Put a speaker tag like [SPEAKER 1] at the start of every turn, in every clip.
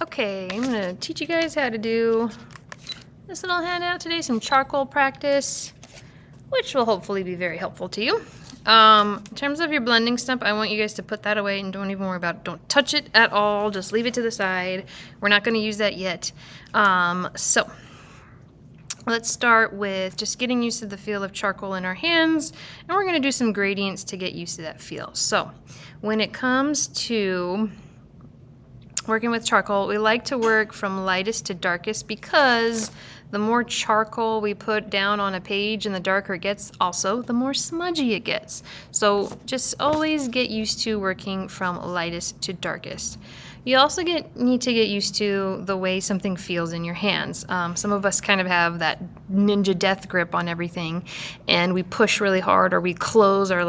[SPEAKER 1] Okay, I'm gonna teach you guys how to do this little handout today, some charcoal practice, which will hopefully be very helpful to you. In terms of your blending stump, I want you guys to put that away and don't even worry about it. Don't touch it at all, just leave it to the side. We're not gonna use that yet. So let's start with just getting used to the feel of charcoal in our hands, and we're gonna do some gradients to get used to that feel. So when it comes to working with charcoal, we like to work from lightest to darkest because the more charcoal we put down on a page and the darker it gets, also the more smudgy it gets. So just always get used to working from lightest to darkest. You also need to get used to the way something feels in your hands. Some of us kind of have that ninja death grip on everything, and we push really hard, or we close our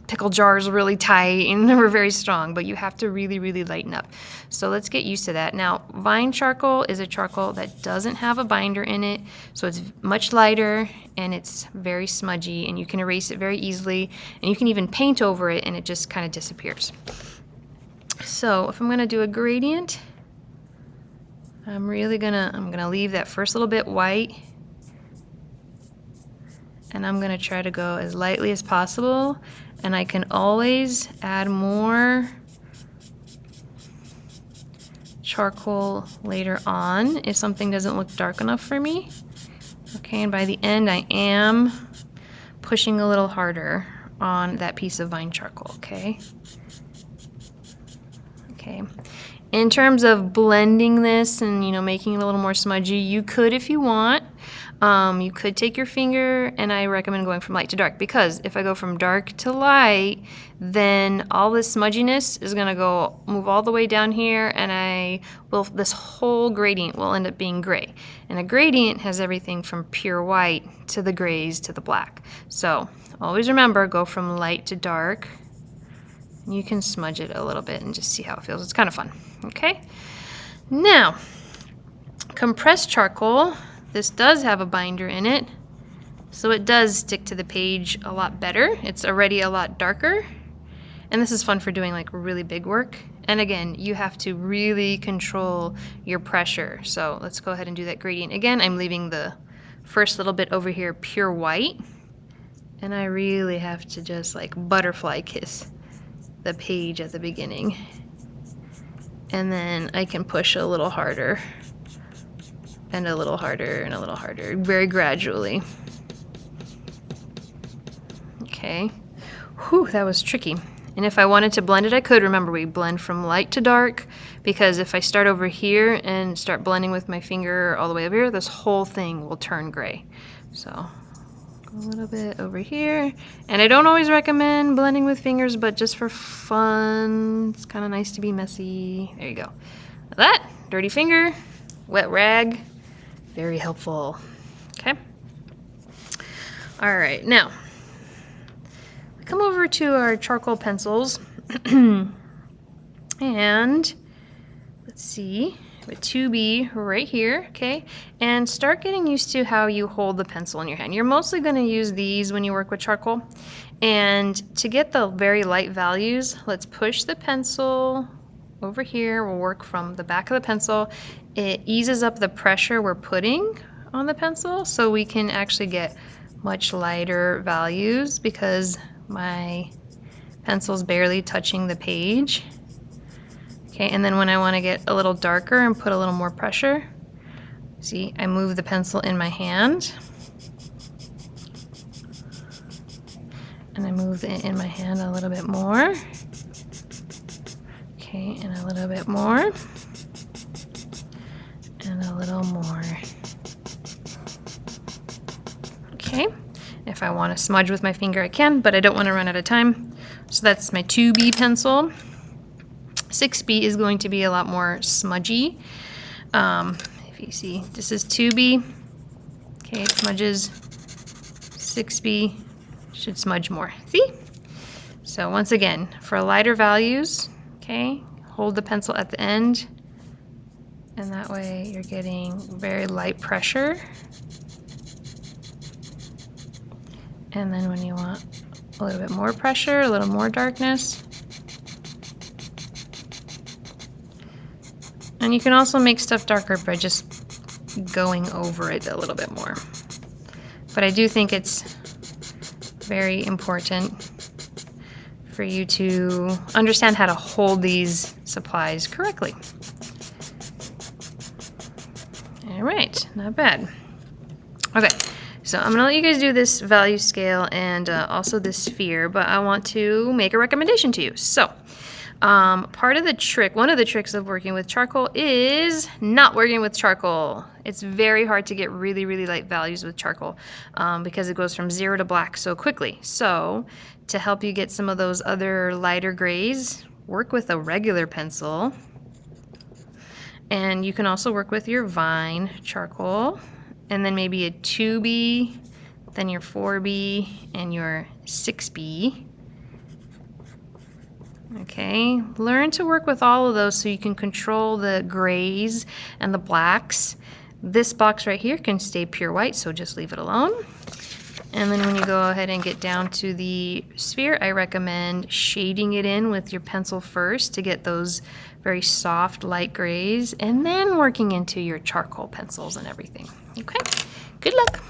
[SPEAKER 1] pickle jars really tight and we're very strong, but you have to really lighten up. So let's get used to that. Now, vine charcoal is a charcoal that doesn't have a binder in it, so it's much lighter and it's very smudgy, and you can erase it very easily, and you can even paint over it and it just kind of disappears. So if I'm gonna do a gradient, I'm gonna leave that first little bit white, and I'm gonna try to go as lightly as possible, and I can always add more charcoal later on if something doesn't look dark enough for me. Okay, and by the end I am pushing a little harder on that piece of vine charcoal, okay? Okay. In terms of blending this and, making it a little more smudgy, you could if you want. You could take your finger, and I recommend going from light to dark, because if I go from dark to light, then all this smudginess is gonna move all the way down here, and this whole gradient will end up being gray. And a gradient has everything from pure white to the grays to the black. So always remember, go from light to dark. You can smudge it a little bit and just see how it feels. It's kind of fun, okay? Now, compressed charcoal, this does have a binder in it, so it does stick to the page a lot better. It's already a lot darker, and this is fun for doing like really big work. And again, you have to really control your pressure. So let's go ahead and do that gradient again. I'm leaving the first little bit over here pure white, and I really have to just like butterfly kiss the page at the beginning, and then I can push a little harder and a little harder and a little harder, very gradually. Okay. Whew, that was tricky. And if I wanted to blend it, I could. Remember, we blend from light to dark, because if I start over here and start blending with my finger all the way over here, this whole thing will turn gray. So a little bit over here, and I don't always recommend blending with fingers, but just for fun, it's kind of nice to be messy. There you go. That dirty finger, wet rag, very helpful. Okay. All right, now we come over to our charcoal pencils, and let's see. A 2B right here, okay? And start getting used to how you hold the pencil in your hand. You're mostly gonna use these when you work with charcoal. And to get the very light values, let's push the pencil over here. We'll work from the back of the pencil. It eases up the pressure we're putting on the pencil, so we can actually get much lighter values because my pencil's barely touching the page. Okay, and then when I want to get a little darker and put a little more pressure, see, I move the pencil in my hand, and I move it in my hand a little bit more. Okay, and a little bit more, and a little more. Okay, if I want to smudge with my finger, I can, but I don't want to run out of time. So that's my 2B pencil. 6B is going to be a lot more smudgy. If you see, this is 2B. Okay, it smudges. 6B should smudge more. See? So once again, for lighter values, okay, hold the pencil at the end, and that way you're getting very light pressure. And then when you want a little bit more pressure, a little more darkness, And you can also make stuff darker by just going over it a little bit more. But I do think it's very important for you to understand how to hold these supplies correctly. All right, not bad. Okay, so I'm gonna let you guys do this value scale and also this sphere, but I want to make a recommendation to you. So, part of the trick, one of the tricks of working with charcoal is not working with charcoal. It's very hard to get really, really light values with charcoal because it goes from 0 to black so quickly. So, to help you get some of those other lighter grays, work with a regular pencil. And you can also work with your Vine charcoal, and then maybe a 2B, then your 4B, and your 6B. Okay, learn to work with all of those so you can control the grays and the blacks. This box right here can stay pure white, so just leave it alone. And then when you go ahead and get down to the sphere, I recommend shading it in with your pencil first to get those very soft light grays, and then working into your charcoal pencils and everything. Okay, good luck.